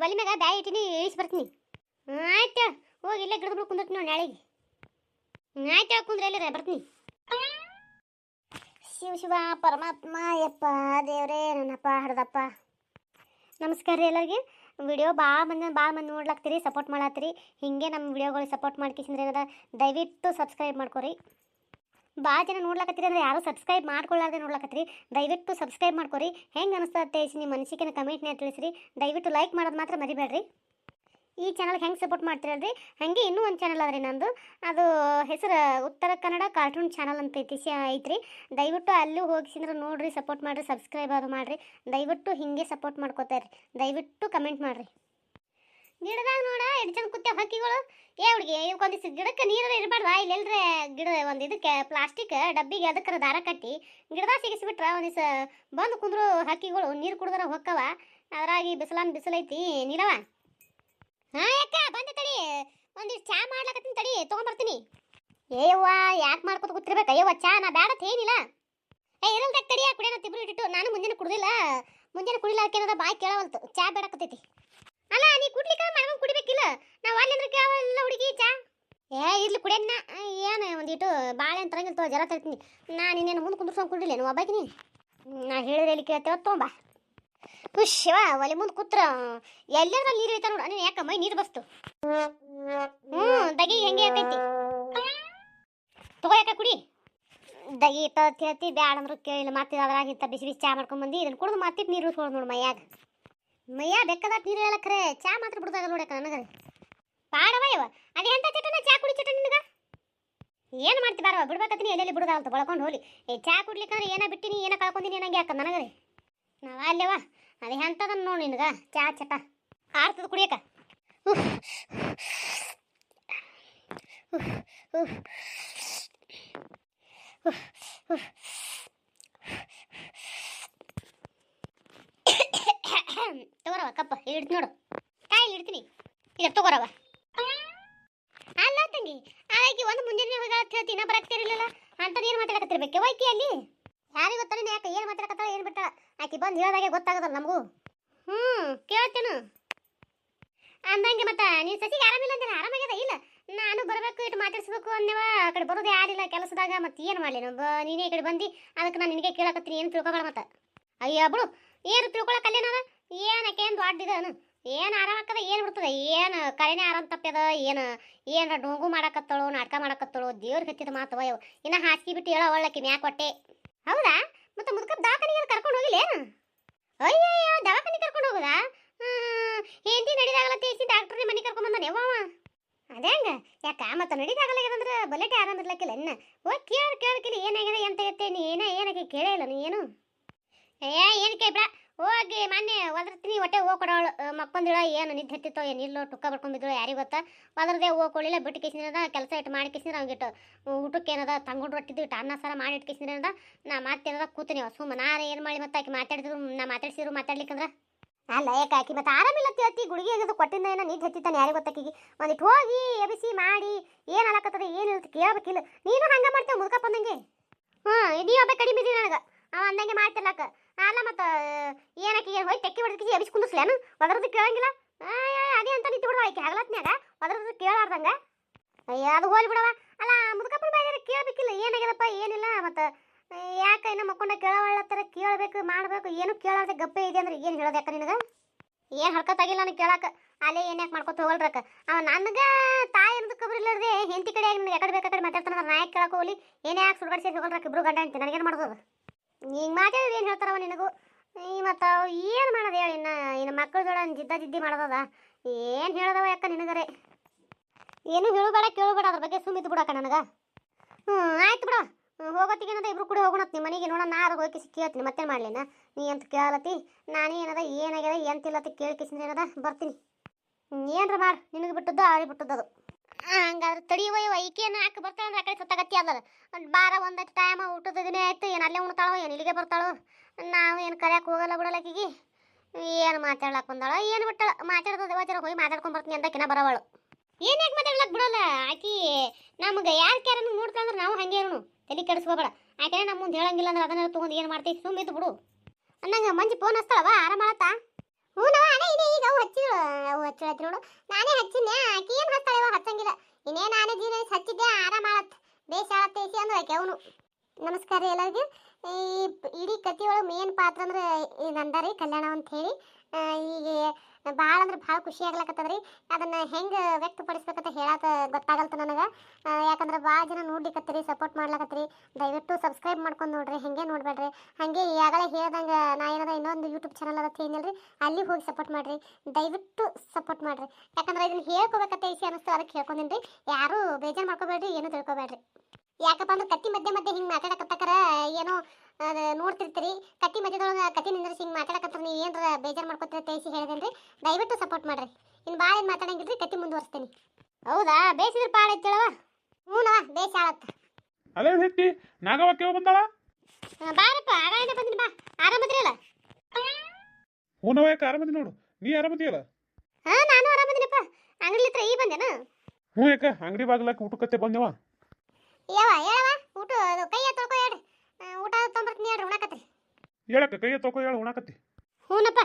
ಬಲಿ ಮ್ಯಾಗ ಬ್ಯಾಗ್ ಇಟ್ಟಿನಿ ಇಳಿಸಿ ಬರ್ತೀನಿ. ಆಯ್ತು ಹೋಗಿ ಇಲ್ಲೇ ಗಿಡದ ಬಿಡು ಕುಂದಿರ್ತೀನಿ ನೋಡಿ ನಾಳೆಗೆ. ಆಯ್ತು ಕುಂದ್ರೆ ಎಲ್ಲರ ಬರ್ತೀನಿ. ಶಿವ ಶಿವ ಪರಮಾತ್ಮ ಯಪ್ಪ ದೇವ್ರೇ ನನ್ನಪ್ಪ ಹಡ್ದಪ್ಪ. ನಮಸ್ಕಾರ ರೀ ಎಲ್ಲರಿಗೆ. ವಿಡಿಯೋ ಭಾಳ ಮಂದಿ ನೋಡ್ಲಾಕ್ತೀರಿ, ಸಪೋರ್ಟ್ ಮಾಡತ್ತೀರಿ. ಹಿಂಗೆ ನಮ್ಮ ವಿಡಿಯೋಗಳಿಗೆ ಸಪೋರ್ಟ್ ಮಾಡ್ಕಿಸಿದ್ರೆ ಏನದ ದಯವಿಟ್ಟು ಸಬ್ಸ್ಕ್ರೈಬ್ ಮಾಡ್ಕೊರಿ. ಭಾಳ ಜನ ನೋಡ್ಲಾಕತ್ತೀರಿ ಅಂದರೆ ಯಾರೂ ಸಬ್ಸ್ಕ್ರೈಬ್ ಮಾಡ್ಕೊಳ್ಳಾರ್ದೆ ನೋಡ್ಲಾಕತ್ತೀರಿ. ದಯವಿಟ್ಟು ಸಬ್ಸ್ಕ್ರೈಬ್ ಮಾಡ್ಕೊರಿ. ಹೆಂಗೆ ಅನಿಸ್ತತ್ತೆ ನಿಮ್ಮ ಮನಸ್ಸಿಗೆ ಕಮೆಂಟ್ನ ತಿಳಿಸ್ರಿ. ದಯವಿಟ್ಟು ಲೈಕ್ ಮಾಡೋದು ಮಾತ್ರ ಮರಿಬೇಡ್ರಿ. ಈ ಚಾನಲ್ಗೆ ಹೆಂಗೆ ಸಪೋರ್ಟ್ ಮಾಡ್ತೀರಲ್ರಿ ಹಾಗೆ ಇನ್ನೂ ಒಂದು ಚಾನಲ್ ಅದ್ರಿ ನಂದು. ಅದು ಹೆಸರು ಉತ್ತರ ಕನ್ನಡ ಕಾರ್ಟೂನ್ ಚಾನಲ್ ಅಂತ ಐತ್ರಿ. ದಯವಿಟ್ಟು ಅಲ್ಲೂ ಹೋಗಿಸಿದ್ರೆ ನೋಡಿರಿ, ಸಪೋರ್ಟ್ ಮಾಡಿರಿ, ಸಬ್ಸ್ಕ್ರೈಬ್ ಅದು ಮಾಡಿರಿ. ದಯವಿಟ್ಟು ಹಿಂಗೆ ಸಪೋರ್ಟ್ ಮಾಡ್ಕೋತಾರೆ. ದಯವಿಟ್ಟು ಕಮೆಂಟ್ ಮಾಡಿರಿ. ಗಿಡದಾಗ ನೋಡ ಎಷ್ಟು ಜನ ಕೂತ ಹಕ್ಕಿಗಳು. ಹುಡುಗಿ ಇವಕ್ಕೊಂದಿಷ್ಟು ಗಿಡಕ್ಕೆ ನೀರು ಇರಬಾರ್ದ? ಇಲ್ಲೆಲ್ರೆ ಗಿಡ ಒಂದು ಇದಕ್ಕೆ ಪ್ಲಾಸ್ಟಿಕ್ ಡಬ್ಬಿಗೆ ಅದಕ್ಕರ ದಾರ ಕಟ್ಟಿ ಗಿಡದಾಗ ಸಿಗಿಸ್ಬಿಟ್ರೆ ಒಂದಿವ್ಸ ಬಂದು ಕುಂದ್ರು ಹಕ್ಕಿಗಳು ನೀರು ಕುಡಿದ್ರೆ ಹೊಕ್ಕವ. ಅದ್ರಾಗಿ ಬಿಸಿಲೈತಿ ನೀರವ. ಹಾಂ ಯಾಕ ಬಂದೆ ತಡಿ, ಒಂದಿಷ್ಟು ಚಾ ಮಾಡ್ಲಕತ್ತೀನಿ ತಡಿ, ತೊಗೊಂಬರ್ತೀನಿ. ಏವ್ವ ಯಾಕೆ ಮಾಡ್ಕೊತ ಕೂತಿರ್ಬೇಕು? ಅಯ್ಯವ್ವ ಚಾ ನಾ ಬೇಡ ಏನಿಲ್ಲ. ಇರಲ್ದಾಗ ತಡಿ, ಕುಡಿಯೋಣ ತಿಬ್ರು ಇಟ್ಟಿಟ್ಟು. ನಾನು ಮುಂಜಾನೆ ಕುಡ್ದಿಲ್ಲ ಹಾಕೇನದ ಬಾಯಿ ಕೇಳವಲ್ತು. ಚಾ ಬೇಡಕತ್ತೈತಿ. ಅಲ್ಲ ನೀ ಕುಡ್ಲಿಕ್ಕ ಮಾಡ್ಕೊಂಡು ಕುಡಿಬೇಕಿಲ್ಲ? ನಾವು ಅಲ್ಲಿಂದ್ರೆ ಕೇಳಲ್ಲ ಹುಡುಗಿ ಚಾ. ಇರ್ಲಿ ಕುಡಿಯೋಣ. ಏನು ಒಂದಿಟ್ಟು ಬಾಳೆ ಅಂತ ತರಂಗಿಲ್ಲ, ಜರ ತರ್ತೀನಿ. ನಾನು ಇನ್ನೇನು ಮುಂದೆ ಕುಂದ್ರಸ್ಕೊಂಡು ಕುಡಿಲ್ಲ ನೀವು ಒಬ್ಬಾಕಿನಿ. ನಾ ಹೇಳಿದ್ರೆ ಎಲ್ಲಿ ಕೇಳ್ತೇವ ತೊಗೊಂಬ. ಶಿವ ಒಲೆ ಮುಂದೆ ಕೂತ್ರ ಎಲ್ಲಾದ್ರೂ ನೀರು ಇರ್ತಾವ ನೋಡ. ನೀನು ಯಾಕ ಮೈ ನೀರು ಬಸ್ತು. ದಗಿ ಹೆಂಗೆ ಇರ್ತೈತಿ ತಗೋ, ಯಾಕ ಕುಡಿ. ದಗಿ ಹೇಳ್ತಿ ಬ್ಯಾಡ ಅಂದ್ರು ಕೇಳಿಲ್ಲ. ಮತ್ತೆ ಅದ್ರಾಗಿತ್ತ ಬಿಸಿ ಬಿಸಿ ಚಾ ಮಾಡ್ಕೊಂಡ್ ಬಂದು ಇದನ್ನು ಕುಡಿದು ಮತ್ತೆ ನೀರು ಉಸ್ಕೊಳ್ಳೋದು ನೋಡು ಮಯ್ಯ ಬೇಕಾದ ನೀರು ಹೇಳಕ್ರೆ. ಚಾ ಮಾತ್ರ ಬಿಡ್ದಾಗ ನೋಡಕ ನನಗೆ ಪಾಡವ ಇವ. ಅದೇ ಎಂತ ಚಟನ ಚಾ ಕುಡಿ ಚಟ ನಿನಗೆ ಏನು ಮಾಡ್ತಿ? ಬಾರವ ಬಿಡ್ಬೇಕತ್ತೀನಿ, ಎಲ್ಲೆಲ್ಲಿ ಬಿಡೋದಾಗಂತ ಬಳಕೊಂಡು ಹೋಲಿ. ಚಾ ಕುಡ್ಲಿಕ್ಕಂದ್ರೆ ಏನ ಬಿಟ್ಟಿನಿ, ಏನ ಕಳ್ಕೊಂಡಿನಿ ಏನಂಗೆ ಯಾಕ ನನಗರೆ. ನಾವ ಅಲ್ಲೇವ ಅದೇ ಎಂತದನ್ನ ನೋಡಿ ನಿನಗ ಚಾ ಚಟ ಆರ್ತದ ಕುಡಿಯಕ. ತಗೋರವ ಕಪ್ಪ ಇಡ್ತೀನಿ ನೋಡು, ಕಾಯಿಲ್ ಇಡ್ತೀನಿ. ಈಗ ತಗೋರವ. ಅಲ್ಲ ತಂಗಿ, ಆಕಿ ಒಂದು ಮುಂಜಾನೆ ಹೇಳ್ತಿ ನಾ ಬರಾಕ್ತಿರ್ಲಿಲ್ಲ ಅಂತದ್ ಏನು ಮಾತಾಡಕತ್ತಿರ್ಬೇಕು ವೈಕಿ ಅಲ್ಲಿ? ಯಾರಿಗೆ ಗೊತ್ತಾನೆ ಯಾಕೆ ಏನು ಮಾತಾಡಕತ್ತಾಳ ಏನು ಬಿಟ್ಟ? ಆಕಿ ಬಂದು ಹೇಳ್ದಾಗೆ ಗೊತ್ತಾಗದಲ್ಲ ನಮಗೂ. ಕೇಳ್ತೇನು ಅಂದಂಗೆ. ಮತ್ತೆ ನೀನು ಸಸಿಗೆ ಆರಾಮಿಲ್ಲ ಅಂದ್ರೆ ಆರಾಮಾಗ್ಯದ ಇಲ್ಲ? ನಾನು ಬರಬೇಕು, ಇಟ್ಟು ಮಾತಾಡ್ಸ್ಬೇಕು ಅನ್ನೇವ. ಆ ಕಡೆ ಬರೋದೇ ಯಾರಿಲ್ಲ ಕೆಲಸದಾಗ. ಮತ್ತೆ ಏನು ಮಾಡಲಿ ನೀನೇ ಈ ಕಡೆ ಬಂದು ಅದಕ್ಕೆ ನಾನು ನಿನಗೆ ಕೇಳಕತ್ತೀನಿ. ಏನು ತಿಳ್ಕೊಬೇಡ ಮತ್ತೆ. ಅಯ್ಯ ಬಿಡು, ಏನು ತಿಳ್ಕೊಳಕಲ್ಲೇನದ? ಏನಕ್ಕೆ ಏನು ದೊಡ್ಡಿದನು? ಏನು ಆರಾಮಕ್ಕದ ಏನು ಬಿಡ್ತದೆ? ಏನು ಕರೆನೇ ಆರಾಮ್ ತಪ್ಪ್ಯದ? ಏನು ಡೋಂಗು ಮಾಡಕತ್ತಳು, ನಾಟಕ ಮಾಡಕತ್ತಳು? ದೇವ್ರಿಗೆ ಹತ್ತಿದ ಮಾತವ ಇವು. ಇನ್ನು ಹಾಸಿಗೆ ಬಿಟ್ಟು ಹೇಳೋ ಒಳ್ಳಕ್ಕೆ ಮ್ಯಾಕ್ ಹೊಟ್ಟೆ. ಹೌದಾ? ಮತ್ತೆ ಮುದುಕ ದವಾಖಾನಿಗೆ ಕರ್ಕೊಂಡು ಹೋಗಿಲ್ಲ? ಅಯ್ಯಯ್ಯೋ ದವಾಖಾನಿಗೆ ಕರ್ಕೊಂಡು ಹೋಗುದಾ? ಹೆಂಡತಿ ನಡಿದಾಗಲತ್ತಿ ಡಾಕ್ಟ್ರಿಗೆ ಮನೆ ಕರ್ಕೊಂಡ್ ಬಂದಾನೆ ಯವ್ವ. ಅದೇ ಹಂಗ ಯಾಕ ಮತ್ತೆ ನಡಿದಾಗಲಾಗ್ಯದಂದ್ರೆ ಬಲೆಟೆ ಆರಾಮಿರ್ಲಕ್ಕಿಲ್ಲ ಇನ್ನ. ಹೋಗಿ ಕೇಳಕ್ಕಿಲ್ಲ ಏನಾಗಿದೆ ಎಂತ ಐತೆ. ನೀ ಏನಕ್ಕೆ ಕೇಳೇ ಇಲ್ಲ ನೀನು? ಏನು ಕೇಳ್ಬೇಡ. ಹೋಗಿ ಮೊನ್ನೆ ಒದರ್ತೀನಿ ಹೊಟ್ಟೆ ಹೋಗಿ ಕೊಡೋಳು ಮಕ್ಕೊಂದಿಳ. ಏನು ನಿದ್ದೆ ಹತ್ತಿತ್ತೋ ಏನಿಲ್ಲೋ ಟುಕ್ಕ ಬಡ್ಕೊಂಡ್ಬಿದ್ದಳು ಯಾರಿಗೆ ಗೊತ್ತಾ? ಒದ್ರದೇ ಹೋಗ್ಕೊಳ್ಳಿಲ್ಲ. ಬಿಟ್ಟು ಕಿಸಿನದ ಕೆಲಸ ಇಟ್ಟು ಮಾಡಿ ಕಿಸಿನ ಅವ್ಗಿಟ್ಟು ಊಟಕ್ಕೆ ಏನದ ತಂಗೊಂಡು ರೊಟ್ಟಿದ್ದು ಇಟ್ಟು ಅನ್ನ ಸಾರ ಮಾಡಿ ಇಟ್ಟು ಕಿಸಿನದ. ನಾ ಮತ್ತೇನದ ಕೂತೀನಿ ಸುಮ್ಮ. ನಾನು ಏನು ಮಾಡಿ ಮತ್ತೆ ಆಕಿ ಮಾತಾಡಿದ್ರು ನಾ ಮಾತಾಡ್ಲಿಕ್ಕಂದ್ರೆ ಅಲ್ಲ ಯಾಕೆ ಆಕಿ ಮತ್ತೆ ಆರಾಮಿಲ್ಲ ತಿಳ್ತಿ. ಗುಳಿಗೆ ಆಗೋದು ಕೊಟ್ಟಿಂದ ಏನೋ ನಿದ್ದೆ ಹತ್ತಿತ್ತಾನೆ ಯಾರಿಗೆ ಗೊತ್ತಾಕಿಗೆ. ಒಂದಿಟ್ಟು ಹೋಗಿ ಎಬಿಸಿ ಮಾಡಿ ಏನು ಅಲಕತ್ತದ ಏನು ಕೇಳಬೇಕಿಲ್ಲ. ನೀನು ಹಂಗೆ ಮಾಡ್ತೇವೆ ಮುದುಕಪ್ಪ ಅಂದಂಗೆ. ನೀವು ಒಬ್ಬ ಕಡಿಮೆ ಇದ್ದೀನಿ ನನಗೆ ಅವ ಅಂದಂಗೆ ಮಾಡ್ತಿರ್ಲಕ್ಕ. ಅಲ್ಲ ಮತ್ತೆ ಏನಕ್ಕೆ ಹೋಗಿ ತೆಕ್ಕಿ ಹೊಡೆದಕ್ಕೆ ಎಬಿಸಿ ಕುಂದಿಸ್ಲೇನು? ಒದ್ರದ್ದು ಕೇಳಂಗಿಲ್ಲ. ಅದೇ ಅಂತ ನಿಂತು ಬಿಡವ ಆಕೆ ಹಗಲತ್ನ್ಯಾಗ ಒದ್ರದ್ದು ಕೇಳಾರ್ದಂಗೆ. ಅಯ್ಯ ಅದು ಹೋಲಿ ಬಿಡವ. ಅಲ್ಲ ಮುದುಕಪ್ಪನ ಬಾಯಿಗೆ ಕೇಳಬೇಕಿಲ್ಲ ಏನಾಗ್ಯದಪ್ಪ ಏನಿಲ್ಲ. ಮತ್ತು ಯಾಕೆ ಇನ್ನು ಮಕ್ಕೊಂಡ ಕೇಳವಳ್ಳತ್ತರ ಕೇಳಬೇಕು ಮಾಡಬೇಕು. ಏನು ಕೇಳಾರ್ದೆ ಗಪ್ಪೆ ಇದೆ ಅಂದ್ರೆ ಏನು ಹೇಳೋದು ಯಾಕ ನಿನಗೆ? ಏನು ಹರ್ಕತ್ತಾಗಿಲ್ಲ ನನಗೆ ಕೇಳಕ್ಕೆ. ಅಲ್ಲೇ ಏನು ಯಾಕೆ ಮಾಡ್ಕೊತ ಹೋಗಲ್ರಕ್ಕ ಅವ ನನಗೆ ತಾಯಿ ಅನ್ನೋದು ಕಬ್ರು ಇಲ್ಲದೆ ಹೆಂಡತಿ ಕಡೆ ನನಗೆ ಯಾಕಡೆ ಬೇಕಾಕಡೆ ಮಾತಾಡ್ತಾನ. ನಾ ಯಾಕೆ ಕೇಳಕ್ಕೆ ಹೋಗ್ಲಿ? ಏನೇ ಯಾಕೆ ಸುಡ್ಗಾಡಿ ಸೇರಿ ಹೋಗಲ್ರಕ್ಕ ಇಬ್ರು ಗಂಡ ಅಂತ ನನಗೇನು ಮಾಡೋದು? ಹಿಂಗೆ ಮಾತಾಡಿದ್ರೆ ಏನು ಹೇಳ್ತಾರವ ನಿನಗೂ? ಮತ್ತು ಏನು ಮಾಡೋದು ಹೇಳಿ? ಇನ್ನು ಮಕ್ಕಳ ಜೋಡ ಜಿದ್ದಿ ಮಾಡೋದದ. ಏನು ಹೇಳೋದವ ಯಾಕ ನಿನಗರೆ? ಏನು ಹೇಳಬೇಡ ಕೇಳಬೇಡ, ಅದ್ರ ಬಗ್ಗೆ ಸುಮ್ಮಿದ್ದು ಬಿಡಕ್ಕ ನನಗೆ. ಆಯ್ತು ಬಿಡ. ಹೋಗೋತ್ತಿಗೆ ಏನದ ಇಬ್ರು ಕೂಡ ಹೋಗೋಣ ನಿಮ್ಮ ಮನೆಗೆ. ನೋಡೋಣ ನಾ ಹೋಗಿ ಕೇಳ್ತೀನಿ ಮತ್ತೇನು ಮಾಡಲಿನ? ನೀ ಅಂತ ಕೇಳತ್ತಿ ನಾನು ಏನದ ಏನಾಗ್ಯದ ಎಂತಿಲ್ಲತ್ತ ಕೇಳಿಕಿಸಿದ್ರೆ ಏನದ ಬರ್ತೀನಿ. ಏನರ ಮಾಡಿ ನಿನಗೆ ಬಿಟ್ಟದ್ದು ಅವ್ರಿಗೆ ಬಿಟ್ಟದ್ದು ಅದು. ಹಂಗಾದ್ರೆ ತಡಿಯುವ ಈಕೇನು ಯಾಕೆ ಬರ್ತಾಳೆ ಅಂದ್ರೆ ಆ ಕಡೆ ಸತ್ತಾಗತ್ತಿ ಅಲ್ಲ ಬಾರ. ಒಂದಷ್ಟು ಟೈಮ್ ಊಟದ ದಿನ ಆಯ್ತು. ಏನು ಅಲ್ಲೇ ಉಣ್ತಾಳೋ ಏನು ಇಲ್ಲಿಗೆ ಬರ್ತಾಳೋ? ನಾವು ಏನು ಕರೆಯಕ್ಕೆ ಹೋಗಲ್ಲ ಬಿಡಲಕ್ಕಿಗೆ. ಏನು ಮಾತಾಡ್ಲಕ್ಕೆ ಬಂದಾಳ ಏನು ಬಿಟ್ಟಾಳ? ಮಾತಾಡೋದು ದೇವಚಾರ ಹೋಗಿ ಮಾತಾಡ್ಕೊಂಡು ಬರ್ತೀನಿ ಅಂತಕಿನ ಬರವಳು. ಏನು ಯಾಕೆ ಮಾತಾಡ್ಲಕ್ಕೆ ಬಿಡೋಲ್ಲ ಆಕಿ? ನಮ್ಗೆ ಯಾರು ಕ್ಯಾರನ್ನು ನೋಡ್ತಾಳಂದ್ರೆ ನಾವು ಹಂಗೆ ಇರೋನು. ತಲೆ ಕೆಡಿಸ್ಕೋಬೇಡ. ಆಕೆ ನಮ್ಮ ಮುಂದೆ ಹೇಳಂಗಿಲ್ಲ ಅಂದ್ರೆ ಅದನ್ನೆಲ್ಲ ತೊಗೊಂಡು ಏನು ಮಾಡ್ತೀವಿ? ಸುಮ್ಮಿದ್ದು ಬಿಡು ಅನ್ನಂಗೆ. ಮಂಜಿ ಫೋನ್ ಹಚ್ತಾಳವ ಆರಾಮ ಮಾಡತ್ತಾ? ಹ್ಞೂ ಅಣ್ಣ ಇದೆ ಈಗ ಅವು ಹಚ್ಚಿದಳು. ಹಚ್ಚಳತ್ತಿ ನೋಡು. ನಾನೇ ಹಚ್ಚಿದ್ದೆ, ಆಕಿ ಏನು ಹಚ್ತಾಳೆ ಹಚ್ಚಂಗಿಲ್ಲ. ಇನ್ನೇ ನಾನೇ ಜೀನ ಹಚ್ಚಿದ್ದೆ, ಆರಾಮ ಆಳತ್ ಬೇಷ್ ಆಳತ್ತೈತಿ ಅಂದ್ರೆ ಆಕೆ ಅವನು. ನಮಸ್ಕಾರ ಎಲ್ಲರಿಗೂ. ಈ ಇಡೀ ಕಥೆಯೊಳಗೆ ಮೇನ್ ಪಾತ್ರ ಅಂದ್ರೆ ನಂದರಿ ಕಲ್ಯಾಣ ಅಂತ ಹೇಳಿ. ಈಗ ಭಾಳ ಅಂದ್ರೆ ಭಾಳ ಖುಷಿ ಆಗ್ಲಕತ್ತದ್ರಿ. ಅದನ್ನ ಹೆಂಗೆ ವ್ಯಕ್ತಪಡಿಸ್ಬೇಕಂತ ಹೇಳಾಕ ಗೊತ್ತಾಗಲ್ತ ನನಗೆ. ಯಾಕಂದ್ರೆ ಭಾಳ ಜನ ನೋಡ್ಲಿಕತ್ತೀರಿ, ಸಪೋರ್ಟ್ ಮಾಡ್ಲಕತ್ತೀರಿ. ದಯವಿಟ್ಟು ಸಬ್ಸ್ಕ್ರೈಬ್ ಮಾಡ್ಕೊಂಡು ನೋಡ್ರಿ, ಹಾಗೆ ನೋಡ್ಬೇಡ್ರಿ. ಹಾಗೆ ಈಗಾಗಲೇ ಹೇಳ್ದಂಗೆ ನಾ ಏನದ ಇನ್ನೊಂದು ಯೂಟ್ಯೂಬ್ ಚಾನಲ್ ಅದ ಏನಲ್ರಿ, ಅಲ್ಲಿ ಹೋಗಿ ಸಪೋರ್ಟ್ ಮಾಡ್ರಿ. ದಯವಿಟ್ಟು ಸಪೋರ್ಟ್ ಮಾಡ್ರಿ. ಯಾಕಂದ್ರೆ ಇದನ್ನ ಹೇಳ್ಕೋಬೇಕಂತ ಇಸಿ ಅನಿಸ್ತು, ಅದಕ್ಕೆ ಹೇಳ್ಕೊಂಡಿನ್ರಿ. ಯಾರು ಬೇಜಾರು ಮಾಡ್ಕೋಬೇಡ್ರಿ, ಏನು ತಿಳ್ಕೊಬೇಡ್ರಿ. ಯಾಕಪ್ಪ ಅಂದ್ರೆ ಕತ್ತಿ ಮಧ್ಯೆ ಹಿಂಗೆ ಮಾತಾಡಕತ್ತಕರ ಏನೋ ನೋಡ್ತಿರ್ತೀರಿ. ಕತ್ತಿ ಮಧ್ಯದೊಳಗೆ ಕತ್ತಿ ನಿಂದ್ರಿಸಿ ಹಿಂಗೆ ಮಾತಾಡಕತ್ತಾರ, ನೀವು ಏನಾರ ಬೇಜಾರು ಮಾಡ್ಕೊತೀರ ತೇಸಿ ಹೇಳಿದೇನ್ರಿ. ದಯವಿಟ್ಟು ಸಪೋರ್ಟ್ ಮಾಡ್ರಿ. ಇನ್ನು ಭಾಳ ಏನು ಮಾತಾಡಂಗಿಲ್ರಿ, ಕತ್ತಿ ಮುಂದುವರಿಸ್ತೀನಿ. ಹೌದಾ, ಬೇಸಿದ್ರೆ ಪಾಡ ಐತಳವ. ಹ್ಞೂನವ, ಬೇಸ್ ಆಳತ್ತ. ಅಲ್ಲೇ ಹೆತ್ತಿ ನಾಗವಾಕ್ಯವ ಬಂದಾಳ. ಬಾರಪ್ಪ, ಆಗಾಯನೆ ಬಂದಿನಿ ಬಾ. ಆರಾಮದ್ರಲ್ಲ? ಹೂನವ, ಯಾಕೆ ಆರಾಮದಿ ನೋಡು. ನೀ ಆರಾಮದಿಯಲ್ಲ? ಹಾಂ, ನಾನು ಆರಾಮದಿನಪ್ಪ. ಅಂಗಡಿ ಹತ್ರ ಈ ಬಂದೇನು? ಹ್ಞೂ, ಯಾಕೆ ಅಂಗಡಿ ಬಾಗ್ಲಾಕ ಊಟಕ್ಕತ್ತೆ ಬಂದೆವ. ಯಾವ ಹೇಳವ, ಊಟ ಅದು ಕೈಯ ತೊಳ್ಕೊ ಹೇಳ್ರಿ. ಊಟ ತೊಂಬರ್ತೀನಿ ಹೇಳ್ರಿ, ಉಣಕತ್ರಿ. ಹೇಳಕ್ಕ ಕೈಯ ತೊಕೊ ಹೇಳು ಉಣಾಕತ್ತಿ. ಹ್ಞೂನಪ್ಪ.